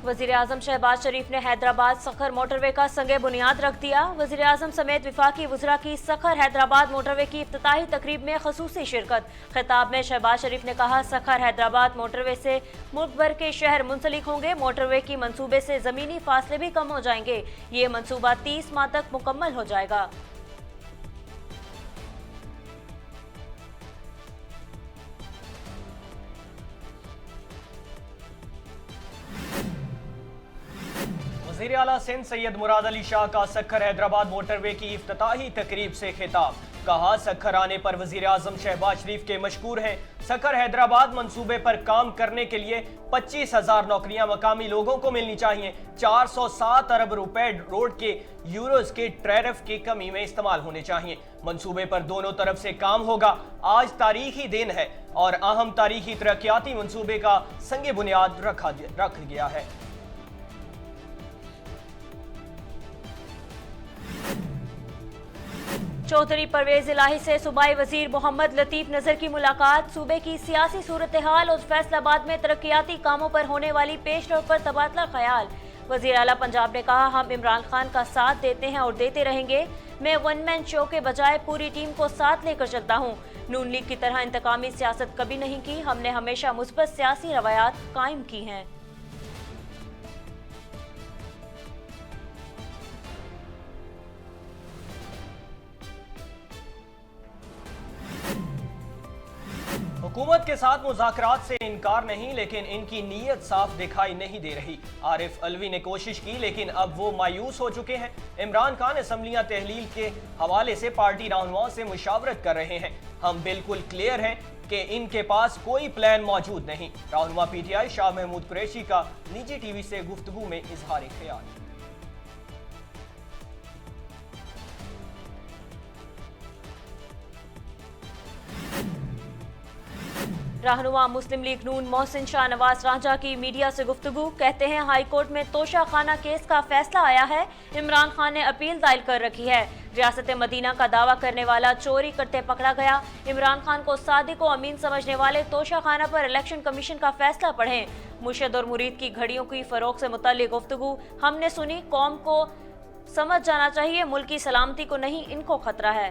वजीर आजम शहबाज शरीफ ने हैदराबाद सखर मोटरवे का संगे बुनियाद रख दिया। वजीर आजम समेत विफाकी वज़रा की सखर हैदराबाद मोटरवे की इफ्तिताही तकरीब में खसूसी शिरकत। खिताब में शहबाज शरीफ ने कहा, सखर हैदराबाद मोटरवे से मुल्क भर के शहर मुंसलिक होंगे। मोटरवे की मंसूबे से ज़मीनी फासले भी कम हो जाएंगे। ये मंसूबा 30 माह तक मुकम्मल हो जाएगा। वज़ीर आला सिंध सैयद मुराद अली शाह का सखर हैदराबाद मोटरवे की इफ्तिताही तकरीब से खिताब। कहा, सखर आने पर वज़ीर आज़म शहबाज शरीफ के मशकूर हैं। सखर हैदराबाद मंसूबे पर काम करने के लिए 25,000 नौकरियां मकामी लोगों को मिलनी चाहिए। 407 अरब रुपए रोड के यूरोज के टैरिफ की कमी में इस्तेमाल होने चाहिए। मंसूबे पर दोनों तरफ से काम होगा। आज तारीखी दिन है और अहम तारीखी तरक्याती मंसूबे का संगे बुनियाद रख गया है। चौधरी परवेज इलाही से सूबाई वजीर मोहम्मद लतीफ नजर की मुलाकात। सूबे की सियासी सूरत हाल और फैसलाबाद में तरक्याती कामों पर होने वाली पेशरफ पर तबादला ख्याल। वजीर आला पंजाब ने कहा, हम इमरान खान का साथ देते हैं और देते रहेंगे। मैं वन मैन शो के बजाय पूरी टीम को साथ लेकर चलता हूँ। नून लीग की तरह इंतकामी सियासत कभी नहीं की। हमने हमेशा मुस्बत सियासी रवायात कायम की हैं। हुकूमत के साथ मुज़ाकरात से इनकार नहीं, लेकिन इनकी नीयत साफ दिखाई नहीं दे रही। आरिफ अलवी ने कोशिश की, लेकिन अब वो मायूस हो चुके हैं। इमरान खान असम्बलियां तहलील के हवाले से पार्टी रहनुमाओं से मुशावरत कर रहे हैं। हम बिल्कुल क्लियर हैं कि इनके पास कोई प्लान मौजूद नहीं। रहनुमा PTI शाह महमूद कुरैशी का निजी TV से गुफ्तगू में इजहार ख्याल। रहनुमा मुस्लिम लीग नून मोहसिन शाह नवाज रांझा की मीडिया से गुफ्तगू। कहते हैं, हाई कोर्ट में तोशा खाना केस का फैसला आया है। इमरान खान ने अपील दायर कर रखी है। रियासत मदीना का दावा करने वाला चोरी करते पकड़ा गया। इमरान खान को सादिक और अमीन समझने वाले तोशा खाना पर इलेक्शन कमीशन का फैसला पढ़ें। मुर्शद और मुरीद की घड़ियों की फरोख्त से मुतल्लिक गुफ्तगू हमने सुनी। कौम को समझ जाना चाहिए, मुल्क की सलामती को नहीं, इनको खतरा है।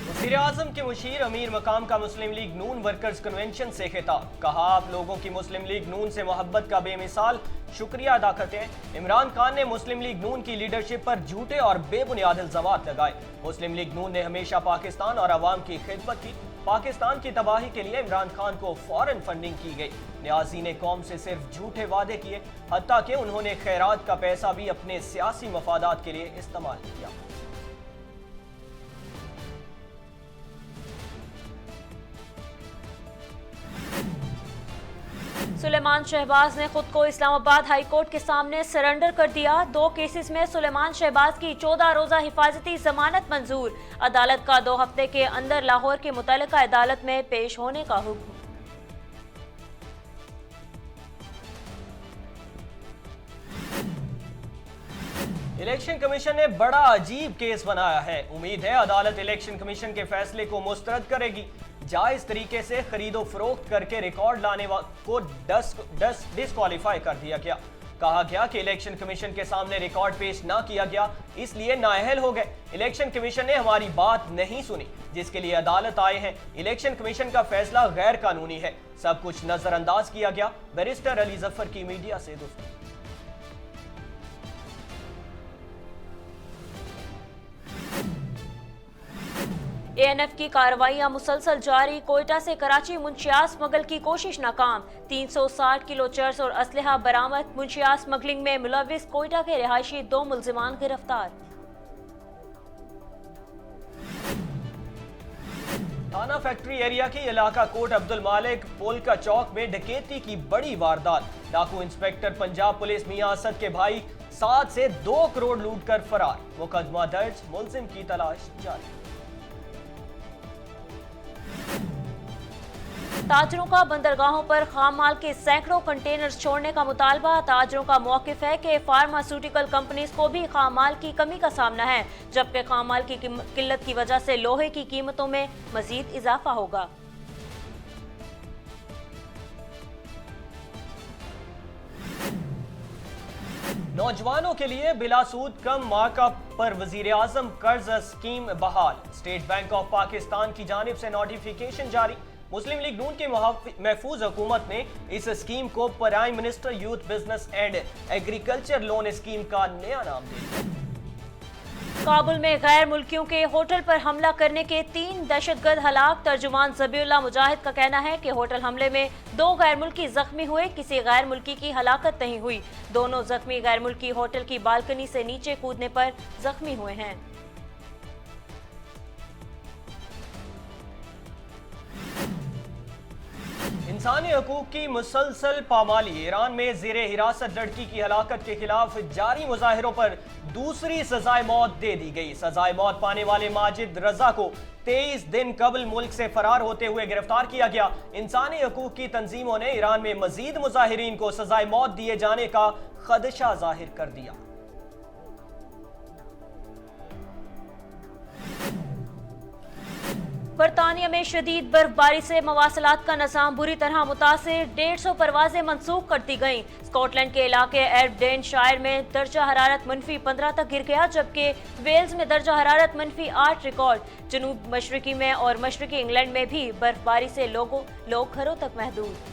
वज़ीर आज़म के मुशीर अमीर मकाम का मुस्लिम लीग नून वर्कर्स कन्वेंशन से खिताब। कहा, आप लोगों की मुस्लिम लीग नून से मोहब्बत का बेमिसाल शुक्रिया अदा करते हैं। इमरान खान ने मुस्लिम लीग नून की लीडरशिप पर झूठे और बेबुनियाद इल्ज़ामात लगाए। मुस्लिम लीग नून ने हमेशा पाकिस्तान और अवाम की खिदमत की। पाकिस्तान की तबाही के लिए इमरान खान को फौरन फंडिंग की गई। न्याजी ने कौम से सिर्फ झूठे वादे किए, हत्ता कि उन्होंने खैरात का पैसा भी अपने सियासी मफादात के लिए इस्तेमाल किया। सुलेमान शहबाज ने खुद को इस्लामाबाद हाई कोर्ट के सामने सरेंडर कर दिया। 2 केसेस में सुलेमान शहबाज की 14 रोजा हिफाजती जमानत मंजूर। अदालत का 2 हफ्ते के अंदर लाहौर के मुतल्लिका अदालत में पेश होने का हुक्म। इलेक्शन कमीशन ने बड़ा अजीब केस बनाया है। उम्मीद है अदालत इलेक्शन कमीशन के फैसले को मुस्तरद करेगी। जायज तरीके से खरीदो फरोख्त करके रिकॉर्ड लाने को डिस्क्वालीफाई कर दिया गया। कहा गया कि इलेक्शन कमीशन के सामने रिकॉर्ड पेश ना किया गया, इसलिए नाअहल हो गए। इलेक्शन कमीशन ने हमारी बात नहीं सुनी, जिसके लिए अदालत आए हैं। इलेक्शन कमीशन का फैसला गैर कानूनी है, सब कुछ नजरअंदाज किया गया। बैरिस्टर अली जफर की मीडिया से गुफ्तगू। ANF की कार्रवाइयां मुसलसल जारी। कोयटा से कराची मुंशियात स्मगल की कोशिश नाकाम। 360 किलो चर्स और असलहा बरामद। मुंशियात स्मगलिंग में मुलविस कोयटा के रिहायशी 2 मुल्जिमान गिरफ्तार। थाना फैक्ट्री एरिया की इलाका कोट अब्दुल मालिक पोलका चौक में डकैती की बड़ी वारदात। डाकू इंस्पेक्टर पंजाब पुलिस मियां असद के भाई 7 से 2 करोड़ लूट कर फरार। मुकदमा दर्ज, मुलजिम की तलाश जारी। ताजरों का बंदरगाहों पर खाम माल के सैकड़ों कंटेनर्स छोड़ने का मुतालबा। ताजरों का मौकिफ है कि फार्मास्यूटिकल कंपनीज को भी खाम माल की कमी का सामना है, जबकि खाम माल की किल्लत की वजह से लोहे की कीमतों में मजीद इजाफा होगा। नौजवानों के लिए बिलासूद कम मार्कअप पर वजीर-ए-आजम कर्ज स्कीम बहाल। स्टेट बैंक ऑफ पाकिस्तान की जानिब से नोटिफिकेशन जारी। मुस्लिम लीग नून की महफूज हुकूमत ने इस स्कीम को prime minister youth business and agriculture loan scheme का नया नाम दे दिया। काबुल में गैर मुल्कियों के होटल पर हमला करने के 3 दहशतगर्द हलाक। तर्जुमान ज़बीउल्लाह मुजाहिद का कहना है कि होटल हमले में 2 गैर मुल्की जख्मी हुए, किसी गैर मुल्की की हलाकत नहीं हुई। दोनों जख्मी गैर मुल्की होटल की बालकनी से नीचे कूदने पर जख्मी हुए हैं। इंसानी हकूक की मुसलसल पामाली। ईरान में ज़ेरे हिरासत लड़की की हलाकत के खिलाफ जारी मुजाहिरों पर दूसरी सजाए मौत दे दी गई। सजाए मौत पाने वाले माजिद रजा को 23 दिन कबल मुल्क से फरार होते हुए गिरफ्तार किया गया। इंसानी हकूक की तंजीमों ने ईरान में मजीद मुजाहिरीन को सजाए मौत दिए जाने का खदशा जाहिर कर दिया। बरतानिया में शदीद बर्फबारी से मवासलात का निज़ाम बुरी तरह मुतासिर। 150 परवाजें मनसूख कर दी गईं। स्कॉटलैंड के इलाके एबडेनशायर में दर्जा हरारत -15 तक गिर गया, जबकि वेल्स में दर्जा हरारत -8 रिकॉर्ड। जनूब मशरकी में और मशरकी इंग्लैंड में भी बर्फबारी से लोग घरों तक महदूद।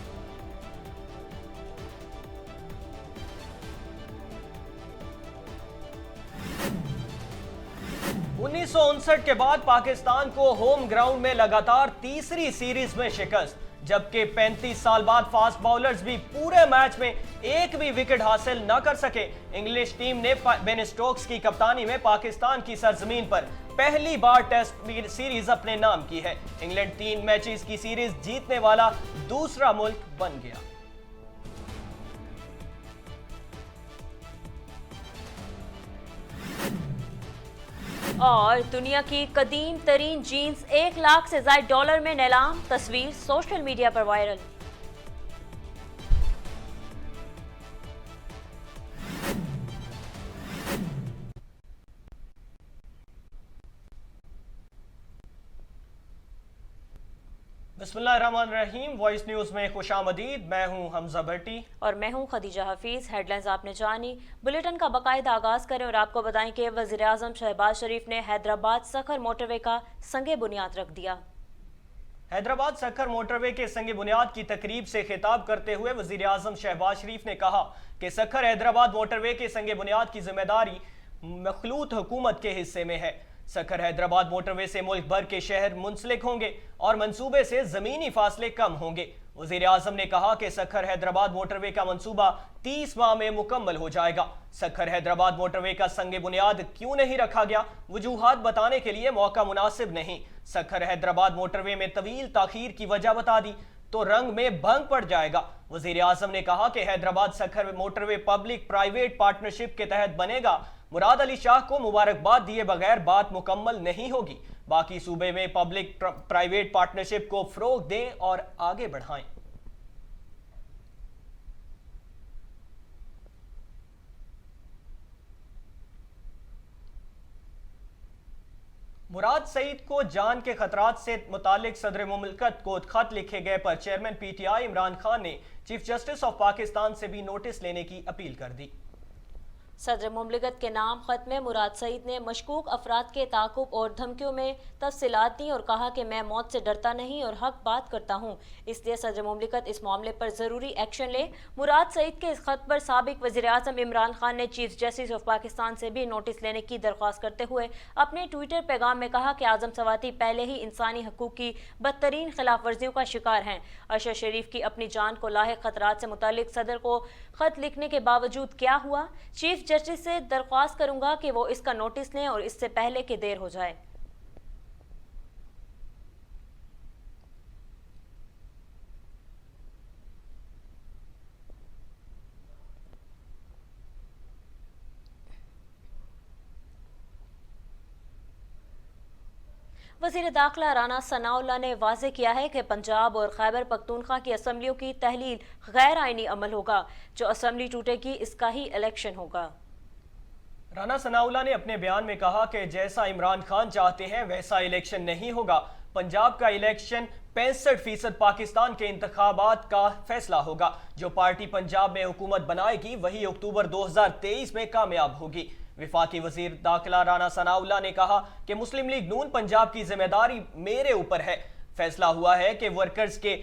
1959 के बाद पाकिस्तान को होम ग्राउंड में लगातार तीसरी सीरीज में शिकस्त, जबकि 35 साल बाद फास्ट बॉलर्स भी पूरे मैच में एक भी विकेट हासिल न कर सके। इंग्लिश टीम ने बेन स्टोक्स की कप्तानी में पाकिस्तान की सरजमीन पर पहली बार टेस्ट सीरीज अपने नाम की है। इंग्लैंड 3 मैचेस की सीरीज जीतने वाला दूसरा मुल्क बन गया। और दुनिया की कदीम तरीन जीन्स $1 लाख से ज्यादा में नीलाम। तस्वीर सोशल मीडिया पर वायरल। बिस्मिल्लाहिर्रहमानिर्रहीम। वॉइस न्यूज में खुशामदीद। मैं हूं हमजा भट्टी और मैं हूं खदीजा हफीज। हेडलाइंस आपने जानी। बुलेटिन का बाकायदा आगाज करें और आपको बताएं कि वजीर आजम शहबाज शरीफ ने हैदराबाद सखर मोटरवे का संगे बुनियाद रख दिया। हैदराबाद सखर मोटरवे के संगे बुनियाद की तकरीब से खिताब करते हुए वजीर आजम शहबाज शरीफ ने कहा कि सखर हैदराबाद मोटरवे के संगे बुनियाद की जिम्मेदारी मखलूत हुकूमत के हिस्से में है। सखर हैदराबाद मोटरवे से मुल्क भर के शहर मुंसलिक होंगे और मंसूबे से जमीनी फासले कम होंगे। वजीर आजम ने कहा कि सखर हैदराबाद मोटरवे का मंसूबा 30 माह में मुकम्मल हो जाएगा। सखर हैदराबाद मोटरवे का संगे बुनियाद क्यों नहीं रखा गया, वजूहात बताने के लिए मौका मुनासिब नहीं। सखर हैदराबाद मोटरवे में तवील ताखीर की वजह बता दी तो रंग में भंग पड़ जाएगा। वजीर आजम ने कहा कि Hyderabad Sukkur motorway public private partnership के तहत बनेगा। मुराद अली शाह को मुबारकबाद दिए बगैर बात मुकम्मल नहीं होगी। बाकी सूबे में पब्लिक प्राइवेट पार्टनरशिप को फरोग दें और आगे बढ़ाएं। मुराद सईद को जान के खतरात से मुतालिक सदर मुमलिकत को खत लिखे गए पर चेयरमैन पीटीआई इमरान खान ने चीफ जस्टिस ऑफ पाकिस्तान से भी नोटिस लेने की अपील कर दी। सदर मुमलिकत के नाम खत में मुराद सईद ने मशकूक अफराद के ताकुब और धमकियों में तफसीलात दी और कहा कि मैं मौत से डरता नहीं और हक बात करता हूँ, इसलिए सदर मुमलिकत इस मामले पर ज़रूरी एक्शन ले। मुराद सईद के इस खत पर साबिक वज़ीर आज़म इमरान खान ने चीफ जस्टिस ऑफ पाकिस्तान से भी नोटिस लेने की दरख्वास्त करते हुए अपने ट्विटर पैगाम में कहा कि आज़म सवाती पहले ही इंसानी हकूक़ की बदतरीन खिलाफ वर्जियों का शिकार हैं। अरशद शरीफ की अपनी जान को लाहिक खतरात से मुतालिक सदर को खत लिखने के बावजूद क्या हुआ? चीफ जस्टिस से दरख्वास्त करूंगा कि वो इसका नोटिस लें और इससे पहले कि देर हो जाए। वजीर दाखिला राना सनाउल्लाह ने वाज़ेह किया है कि पंजाब और खैबर पख्तूनख्वा की असम्बलियों की तहलील गैर आइनी अमल होगा। जो असम्बली टूटेगी इसका ही इलेक्शन होगा। राना सनाउल्लाह ने अपने बयान में कहा कि जैसा इमरान खान चाहते हैं वैसा इलेक्शन नहीं होगा। पंजाब का इलेक्शन 65% पाकिस्तान के इंतखाबात का फैसला होगा। जो पार्टी पंजाब में हुकूमत बनाएगी वही अक्टूबर 2023 में कामयाब होगी। विफाकी वजीर दाखिला राना सनाउल्लाह ने कहा कि मुस्लिम लीग नून पंजाब की जिम्मेदारी मेरे ऊपर है। फैसला हुआ है कि वर्कर्स के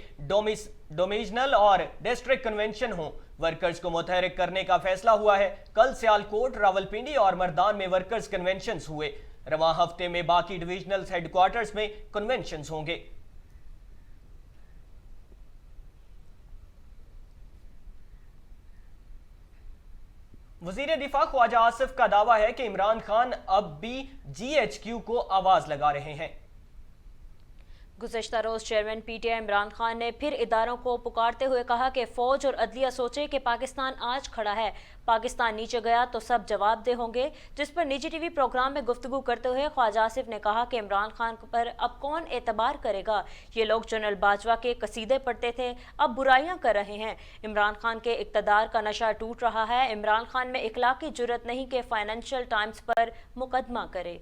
डोमिजनल और डिस्ट्रिक्ट कन्वेंशन हों। वर्कर्स को मुतहरिक करने का फैसला हुआ है। कल सियालकोट, रावलपिंडी और मर्दान में वर्कर्स कन्वेंशन हुए। रवां हफ्ते में बाकी डिविजनल हेडक्वार्टर्स में कन्वेंशन होंगे। वजीर दिफा ख्वाजा आसिफ का दावा है कि इमरान खान अब भी GHQ को आवाज लगा रहे हैं। गुज़श्ता रोज चेयरमैन PTI इमरान खान ने फिर इदारों को पुकारते हुए कहा कि फौज और अदलिया सोचे कि पाकिस्तान आज खड़ा है, पाकिस्तान नीचे गया तो सब जवाबदेह होंगे। जिस पर निजी TV प्रोग्राम में गुफ्तगू करते हुए ख्वाजा आसिफ ने कहा कि इमरान खान पर अब कौन एतबार करेगा। ये लोग जनरल बाजवा के कसीदे पढ़ते थे, अब बुराइयां कर रहे हैं। इमरान खान के इक़्तिदार का नशा टूट रहा है। इमरान खान में इखलाकी जुर्रत नहीं कि फाइनेंशियल टाइम्स पर मुकदमा करे।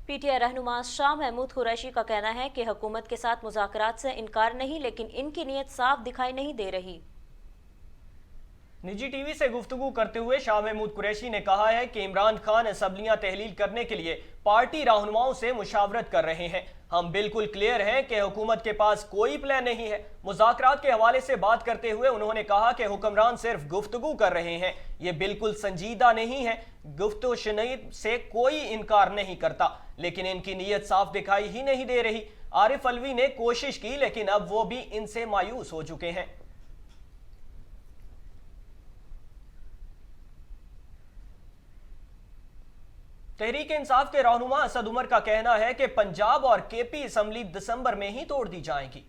PTI रहनुमा शाह महमूद कुरैशी का कहना है कि हुकूमत के साथ मुज़ाकरात से इनकार नहीं, लेकिन इनकी नीयत साफ दिखाई नहीं दे रही। निजी TV से गुफ्तगू करते हुए शाह महमूद कुरैशी ने कहा है कि इमरान खान असम्बलियां तहलील करने के लिए पार्टी रहनुमाओं से मुशावरत कर रहे हैं। हम बिल्कुल क्लियर हैं कि हुकूमत के पास कोई प्लान नहीं है। मुज़ाकरात के हवाले से बात करते हुए उन्होंने कहा कि हुक्मरान सिर्फ गुफ्तगू कर रहे हैं, ये बिल्कुल संजीदा नहीं है। गुफ्तगू शनीद से कोई इनकार नहीं करता, लेकिन इनकी नीयत साफ दिखाई ही नहीं दे रही। आरिफ अलवी ने कोशिश की, लेकिन अब वो भी इनसे मायूस हो चुके हैं। तहरीक इंसाफ के रहनुमा असद उमर का कहना है कि पंजाब और KP असम्बली दिसंबर में ही तोड़ दी जाएगी।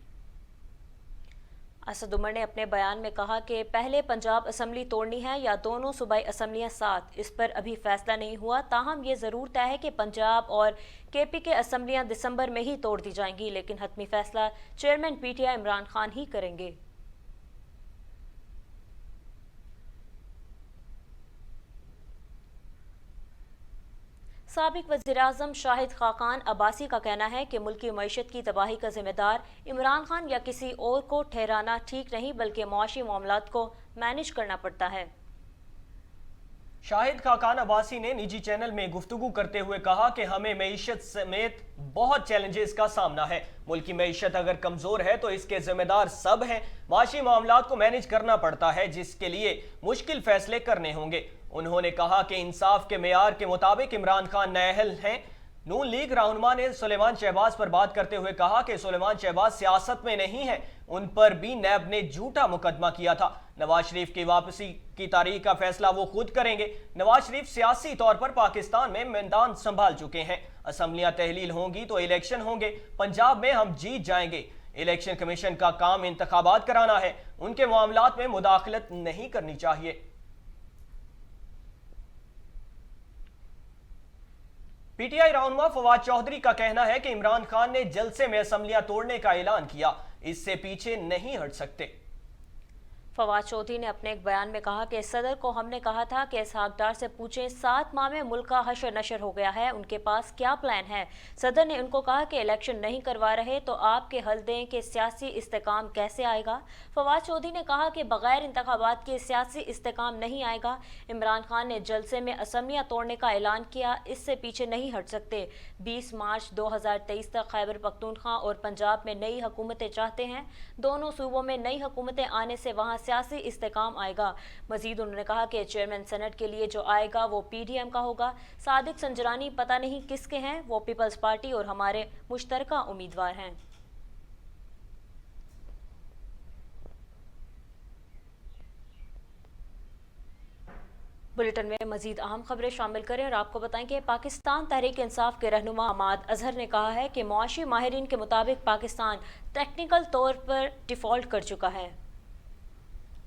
असद उमर ने अपने बयान में कहा कि पहले पंजाब असम्बली तोड़नी है या दोनों सूबाई असम्बलियां साथ, इस पर अभी फैसला नहीं हुआ। ताहम ये ज़रूर तय है कि पंजाब और KP के असम्बलियां दिसंबर में ही तोड़ दी जाएंगी, लेकिन हतमी फैसला चेयरमैन PTI इमरान खान ही करेंगे। साबिक वज़ीर-ए-आज़म शाहिद खाकान अब्बासी का कहना है कि मुल्की मईशत की तबाही का जिम्मेदार इमरान खान या किसी और को ठहराना ठीक नहीं, बल्कि मुआशी मामलात को मैनेज करना पड़ता है। शाहिद खाकान अब्बासी ने निजी चैनल में गुफ्तगू करते हुए कहा कि हमें मईशत समेत बहुत चैलेंजेस का सामना है। मुल्क की मईशत अगर कमजोर है तो इसके जिम्मेदार सब हैं। माशी मामलात को मैनेज करना पड़ता है, जिसके लिए मुश्किल फैसले करने होंगे। उन्होंने कहा कि इंसाफ के मेयार के मुताबिक इमरान खान नाअहल हैं। नून लीग रहनुमा ने सुलेमान शहबाज पर बात करते हुए कहा कि सुलेमान शहबाज सियासत में नहीं है, उन पर भी नैब ने झूठा मुकदमा किया था। नवाज शरीफ की वापसी की तारीख का फैसला वो खुद करेंगे। नवाज शरीफ सियासी तौर पर पाकिस्तान में मैदान संभाल चुके हैं। असम्बलियां तहलील होंगी तो इलेक्शन होंगे। पंजाब में हम जीत जाएंगे। इलेक्शन कमीशन का काम इंतखाबात कराना है, उनके मामलात में मुदाखलत नहीं करनी चाहिए। PTI रहनुमा फवाद चौधरी का कहना है कि इमरान खान ने जलसे में असम्बलियां तोड़ने का ऐलान किया, इससे पीछे नहीं हट सकते। फवाद चौधरी ने अपने एक बयान में कहा कि सदर को हमने कहा था कि इसहाक डार से पूछें 7 माह में मुल्क का हशर नशर हो गया है, उनके पास क्या प्लान है। सदर ने उनको कहा कि इलेक्शन नहीं करवा रहे तो आपके हल दें कि सियासी इस्तेकाम कैसे आएगा। फवाद चौधरी ने कहा कि बगैर इंतखाबात के सियासी इस्तेकाम नहीं आएगा। इमरान खान ने जलसे में असम्बलियां तोड़ने का ऐलान किया, इससे पीछे नहीं हट सकते। 20 मार्च 2023 तक खैबर पख्तूनख्वा और पंजाब में नई हुकूमतें चाहते हैं। दोनों सूबों में नई हुकूमतें आने से वहाँ सियासी इस्तेकाम आएगा। मजीद उन्होंने कहा कि चेयरमैन सेनेट के लिए जो आएगा वो PDM का होगा। सादिक संजरानी पता नहीं किसके हैं, वो पीपल्स पार्टी और हमारे मुश्तरका उम्मीदवार हैं। बुलेटिन में मजीद अहम खबरें शामिल करें और आपको बताएं कि पाकिस्तान तहरीक इंसाफ के रहनुमा हमाद अजहर ने कहा है कि मुआशी माहिरीन के मुताबिक पाकिस्तान टेक्निकल तौर पर डिफॉल्ट कर चुका है।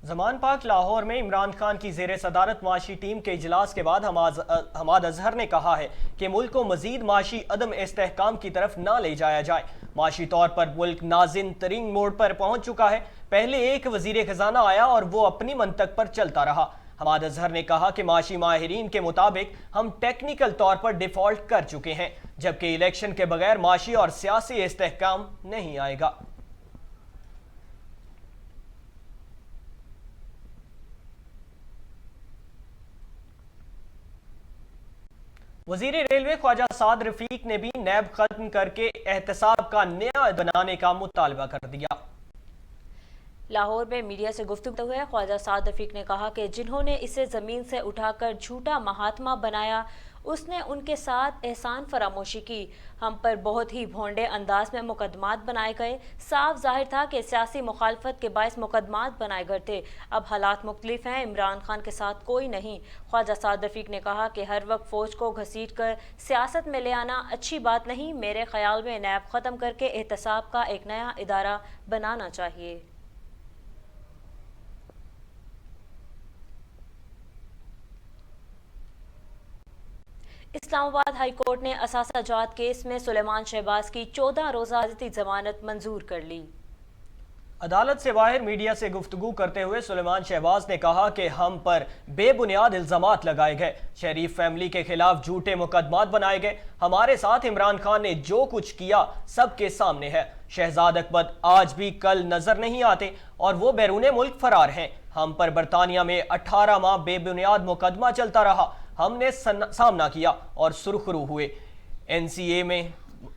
जमान पाक लाहौर में इमरान खान की जेर सदारत माशी टीम के इजलास के बाद हमाद अजहर ने कहा है कि मुल्क को मजीद माशी अदम इस्तेहकाम की तरफ ना ले जाया जाए। माशी तौर पर मुल्क नाजिन तरीन मोड़ पर पहुंच चुका है। पहले एक वजीर खजाना आया और वो अपनी मंतक पर चलता रहा। हमाद अजहर ने कहा कि माशी माहिरीन के मुताबिक हम टेक्निकल तौर पर डिफॉल्ट कर चुके हैं, जबकि इलेक्शन के बगैर माशी और सियासी इस्तेहकाम नहीं आएगा। वजीर रेलवे ख्वाजा साद रफीक ने भी नैब खत्म करके एहतसाब का नया बनाने का मुतालबा कर दिया। लाहौर में मीडिया से गुफ्तगू हुए ख्वाजा साद रफीक ने कहा कि जिन्होंने इसे ज़मीन से उठाकर झूठा महात्मा बनाया, उसने उनके साथ एहसान फरामोशी की। हम पर बहुत ही भोंडे अंदाज में मुकदमात बनाए गए। साफ जाहिर था कि सियासी मुखालफत के बायस मुकदमात बनाए गए थे। अब हालात मुख्तलिफ हैं, इमरान खान के साथ कोई नहीं। ख्वाजा साद रफीक ने कहा कि हर वक्त फ़ौज को घसीट कर सियासत में ले आना अच्छी बात नहीं। मेरे ख्याल में नैब ख़त्म करके एहतसाब का एक नया इदारा बनाना चाहिए। इस्लामाबाद हाई कोर्ट ने असासा जात केस में सुलेमान शहबाज की 14 रोज़ा जमानत मंजूर कर ली। अदालत से बाहर मीडिया से गुफ्तगू करते हुए सुलेमान शहबाज ने कहा कि हम पर बेबुनियाद इल्जामात लगाए गए, शरीफ फैमिली के खिलाफ झूठे मुकदमात बनाए गए। हमारे साथ इमरान खान ने जो कुछ किया सबके सामने है। शहजाद अकबर आज भी कल नजर नहीं आते और वो बैरून मुल्क फरार हैं। हम पर बरतानिया में 18 माह बेबुनियाद मुकदमा चलता रहा। हमने सामना किया और सुरखरू हुए। NCA में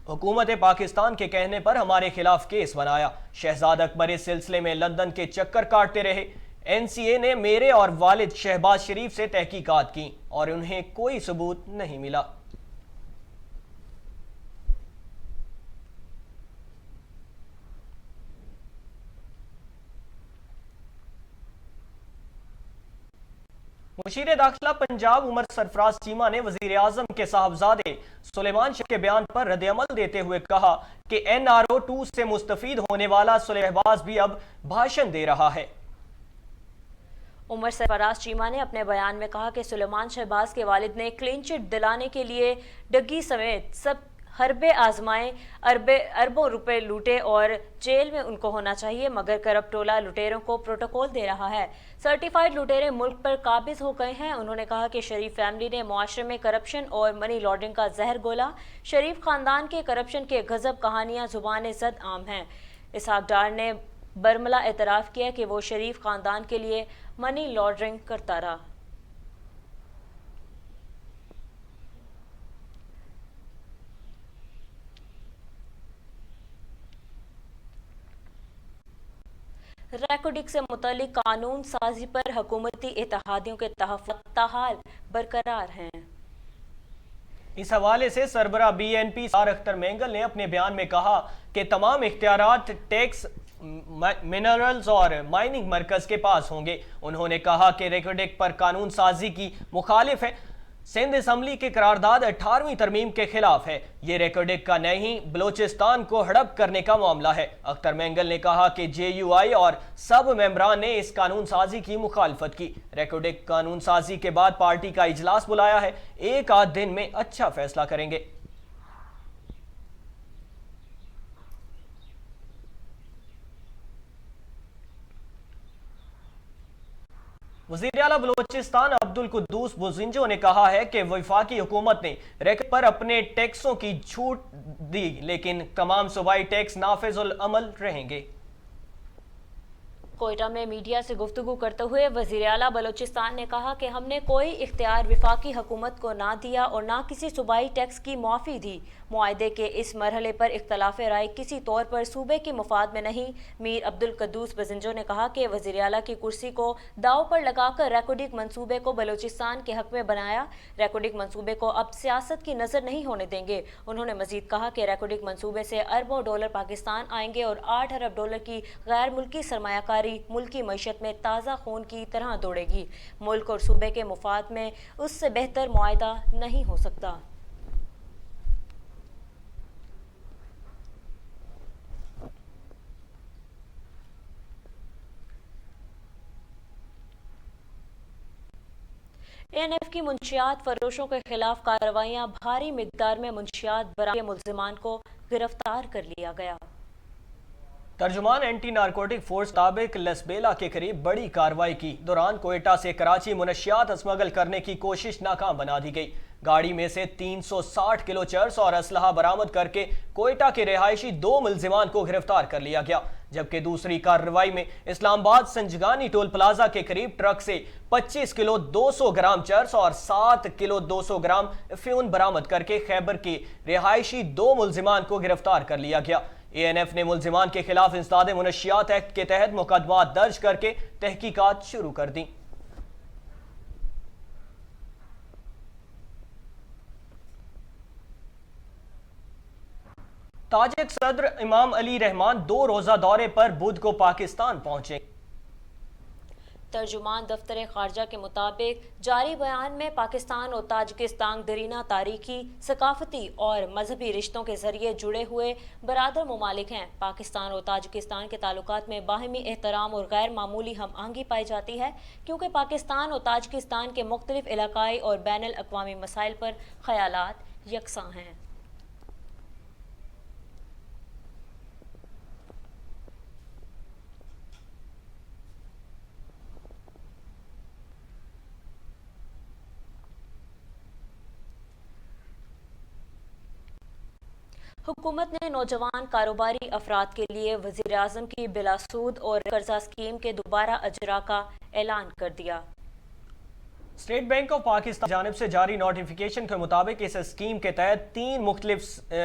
हुकूमत पाकिस्तान के कहने पर हमारे खिलाफ केस बनाया। शहजाद अकबर इस सिलसिले में लंदन के चक्कर काटते रहे। NCA ने मेरे और वालिद शहबाज शरीफ से तहकीकात की और उन्हें कोई सबूत नहीं मिला। मुशीर दाखिला पंजाब उमर सरफराज चीमा ने वजीर आजम के साहबजादे सुलेमान शाह के बयान पर रद्द-ए-अमल देते हुए कहा कि NRO 2 से मुस्तफीद होने वाला शहबाज भी अब भाषण दे रहा है। उमर सरफराज चीमा ने अपने बयान में कहा कि सुलेमान शहबाज के वालिद ने क्लीन चिट दिलाने के लिए डग्गी समेत सब हरबे आजमाए, अरबों रुपए लूटे और जेल में उनको होना चाहिए, मगर करप्ट टोला लुटेरों को प्रोटोकॉल दे रहा है। सर्टिफाइड लुटेरे मुल्क पर काबिज हो गए हैं। उन्होंने कहा कि शरीफ फैमिली ने मुआशरे में करप्शन और मनी लॉन्ड्रिंग का जहर घोला। शरीफ खानदान के करप्शन के गजब कहानियां जुबान ज़द आम हैं। इसहाक डार ने बरमला एतराफ़ किया कि वो शरीफ खानदान के लिए मनी लॉन्ड्रिंग करता रहा। रैकोडिक से मुतालिक कानून साजी पर हुकूमती इत्तेहादियों के तहफ़्फ़ुज़ ताहाल बरकरार हैं। इस हवाले से सरबरा BNP सार अख्तर मेंगल ने अपने बयान में कहा कि तमाम इख्तियारात टैक्स, मिनरल्स और माइनिंग मरकज के पास होंगे। उन्होंने कहा कि रैकोडिक पर कानून साजी की मुखालिफ है। सिंध असम्बली की करारदाद 18वीं तरमीम के खिलाफ है। ये रैकोडिक का नहीं, बलोचिस्तान को हड़प करने का मामला है। अख्तर मेंगल ने कहा कि JUI और सब मेंबरान ने इस कानून साजी की मुखालफत की। रैकोडिक कानून साजी के बाद पार्टी का इजलास बुलाया है, एक आध दिन में अच्छा फैसला करेंगे। वज़ीर आला बलोचिस्तान अब्दुल कुद्दूस बुज़िंजो ने कहा है कि वफाकी हुकूमत ने रैकोडिक पर अपने टैक्सों की छूट दी, लेकिन तमाम सूबाई टैक्स नाफिजुल अमल रहेंगे। कोयटा में मीडिया से गुफ्तगू करते हुए वज़ीर आला बलोचिस्तान ने कहा कि हमने कोई इख्तियार वफाकी हुकूमत को ना दिया और ना किसी सूबाई टैक्स की मुआफ़ी दी। मुआहदे के इस मरहले पर इख्तलाफ राय किसी तौर पर सूबे के मुफाद में नहीं। मीर अब्दुल कुद्दूस बुज़िंजो ने कहा कि वज़ीर आला की कुर्सी को दाव पर लगाकर रैकोडिक मनसूबे को बलोचिस्तान के हक में बनाया। रैकोडिक मनसूबे को अब सियासत की नज़र नहीं होने देंगे। उन्होंने मजीद कहा कि रैकोडिक मनसूबे से अरबों डॉलर पाकिस्तान आएंगे और 8 अरब डॉलर की गैर मुल्की सरमायाकारी मुल्की मईशत में ताज़ा खून की तरह दौड़ेगी। मुल्क और सूबे के मुफाद में उससे बेहतर मुआहदा नहीं हो सकता। एएनएफ की मुंशियात फरोशों के खिलाफ कार्रवाइयां, भारी मिकदार में मुंशियात बरामद, मुल्जिमान को गिरफ्तार कर लिया गया। तर्जुमान एंटी नारकोटिक फोर्स ताबिक लसबेला के करीब बड़ी कार्रवाई की दौरान कोयटा से कराची मुनशियात स्मगल करने की कोशिश नाकाम बना दी गई। गाड़ी में से 360 किलो चर्स और असलहा बरामद करके कोयटा के रिहायशी 2 मुल्जिमान को गिरफ्तार कर लिया गया, जबकि दूसरी कार्रवाई में इस्लामाबाद संजगानी टोल प्लाजा के करीब ट्रक से 25 किलो 200 ग्राम चर्स और 7 किलो 200 ग्राम फ्यून बरामद करके खैबर के रिहायशी 2 मुल्जिमान को गिरफ्तार कर लिया गया। एएनएफ ने मुल्जिमान के खिलाफ इंसदाद मुनशियात एक्ट के तहत मुकदमा दर्ज करके तहकीकात शुरू कर दी। ताजिक सदर इमाम अली रहमान 2 रोजा दौरे पर बुध को पाकिस्तान पहुंचे। तर्जुमान दफ्तर खारजा के मुताबिक जारी बयान में पाकिस्तान और ताजिकिस्तान दरीना तारीखी, सकाफती और मजहबी रिश्तों के जरिए जुड़े हुए बरादर ममालिक हैं। पाकिस्तान और ताजिकिस्तान के ताल्लुकात में बाहमी एहतराम और गैर मामूली हम आहंगी पाई जाती है, क्योंकि पाकिस्तान और ताजिकिस्तान के मुख्तलिफ इलाकाई और बैनुल अक़वामी मसाइल पर ख्यालात यकसां हैं। हुकूमत ने नौजवान कारोबारी अफराद के लिए वज़ीर आज़म की बिलासूद और कर्जा स्कीम के दोबारा अजरा का ऐलान कर दिया। स्टेट बैंक ऑफ पाकिस्तान जानिब से जारी नोटिफिकेशन के मुताबिक इस स्कीम के तहत 3 मुख्तलिफ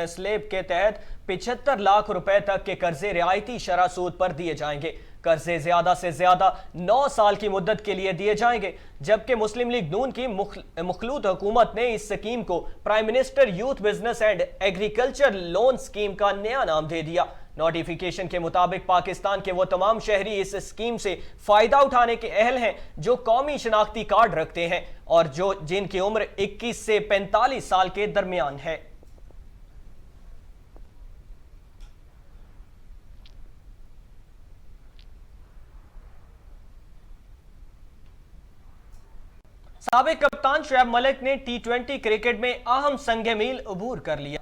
स्लेब के तहत 75 लाख रुपए तक के कर्जे रियायती शरह सूद पर दिए जाएंगे। कर्जे ज्यादा से ज्यादा 9 साल की मुद्दत के लिए दिए जाएंगे, जबकि मुस्लिम लीग नून की मुखलूत हुकूमत ने इस स्कीम को prime minister youth business and agriculture loan scheme का नया नाम दे दिया। नोटिफिकेशन के मुताबिक पाकिस्तान के वो तमाम शहरी इस स्कीम से फायदा उठाने के अहल हैं जो कौमी शनाख्ती कार्ड रखते हैं और जिनकी उम्र 21 से 45 साल के दरमियान है। साबिक कप्तान शुएब मलिक ने टी20 क्रिकेट में अहम संग मील अबूर कर लिया।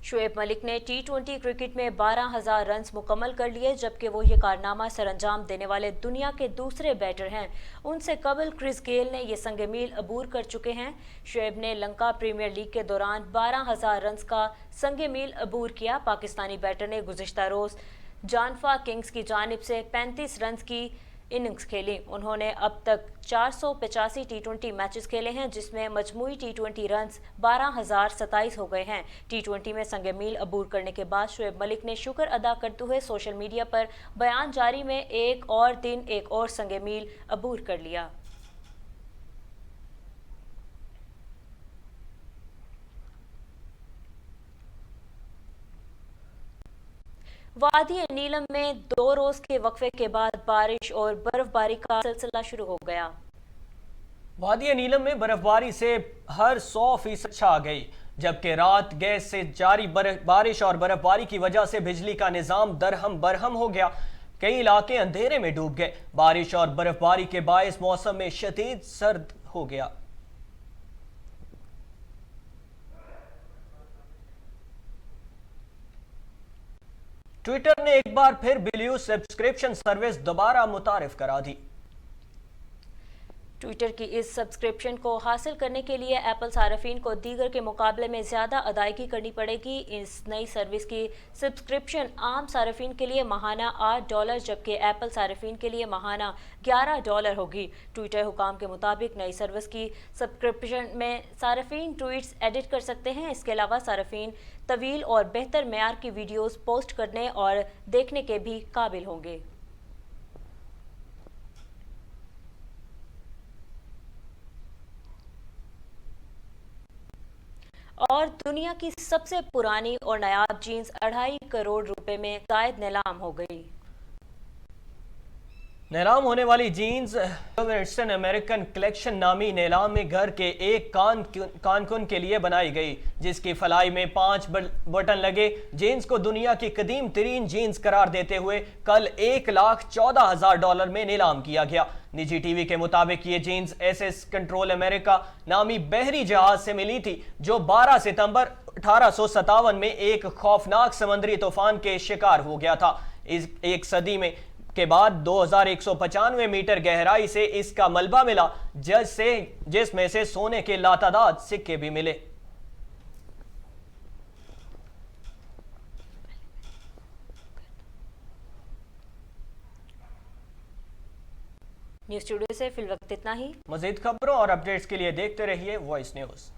शुएब मलिक ने टी20 क्रिकेट में 12,000 रन मुकम्मल कर लिए, जबकि वो ये कारनामा सरअंजाम देने वाले दुनिया के दूसरे बैटर हैं। उनसे कबल क्रिस गेल ने ये संग मील अबूर कर चुके हैं। शुएब ने लंका प्रीमियर लीग के दौरान 12,000 रन का संग मील अबूर किया। पाकिस्तानी बैटर ने गुज़िश्ता रोज जानफा किंग्स की जानिब से 35 रन की इनिंग्स खेली। उन्होंने अब तक 485 टी20 मैचेस खेले हैं, जिसमें मजमूई टी20 रन्स 12,027 हो गए हैं। टी20 में संग मील अबूर करने के बाद शुएब मलिक ने शुक्र अदा करते हुए सोशल मीडिया पर बयान जारी में एक और दिन एक और संग मील अबूर कर लिया। वादी नीलम में 2 रोज के वक्फे के बाद बारिश और बर्फबारी का सिलसिला शुरू हो गया। वादी नीलम में बर्फबारी से हर 100% छा गई, जबकि रात गैस से जारी बारिश और बर्फबारी की वजह से बिजली का निजाम दरहम बरहम हो गया। कई इलाके अंधेरे में डूब गए। बारिश और बर्फबारी के बायस मौसम में शदीद सर्द हो गया। ट्विटर ने एक बार फिर बिलियू सब्सक्रिप्शन सर्विस दोबारा मुतारिफ करा दी। ट्विटर की इस सब्सक्रिप्शन को हासिल करने के लिए एप्पल सार्फिन को दीगर के मुकाबले में ज़्यादा अदायगी करनी पड़ेगी। इस नई सर्विस की सब्सक्रिप्शन आम सार्फिन के लिए माहाना $8, जबकि एप्पल सार्फिन के लिए माहाना $11 होगी। ट्विटर हुकाम के मुताबिक नई सर्विस की सब्सक्रिप्शन में सार्फिन ट्वीट्स एडिट कर सकते हैं। इसके अलावा सार्फिन तवील और बेहतर मेयार की वीडियोस पोस्ट करने और देखने के भी काबिल होंगे। और दुनिया की सबसे पुरानी और नायाब जीन्स 2.5 करोड़ रुपए में जायद नीलाम हो गई। नीलाम होने वाली जीन्स वेस्टर्न अमेरिकन कलेक्शन नामी नीलाम में घर के एक कानकुन के लिए बनाई गई, जिसकी फलाई में 5 बटन लगे। जीन्स को दुनिया की कदीम तरीन जीन्स करार देते हुए कल $1,14,000 में नीलाम किया गया। निजी टीवी के मुताबिक ये जीन्स SS कंट्रोल अमेरिका नामी बहरी जहाज से मिली थी, जो 12 सितंबर 1857 में एक खौफनाक समुद्री तूफान के शिकार हो गया था। इस एक सदी में के बाद 2195 मीटर गहराई से इसका मलबा मिला, जिसमें से सोने के लातादाद सिक्के भी मिले। न्यूज़ स्टूडियो से फिलवक्त इतना ही। मजीद खबरों और अपडेट्स के लिए देखते रहिए वॉइस न्यूज।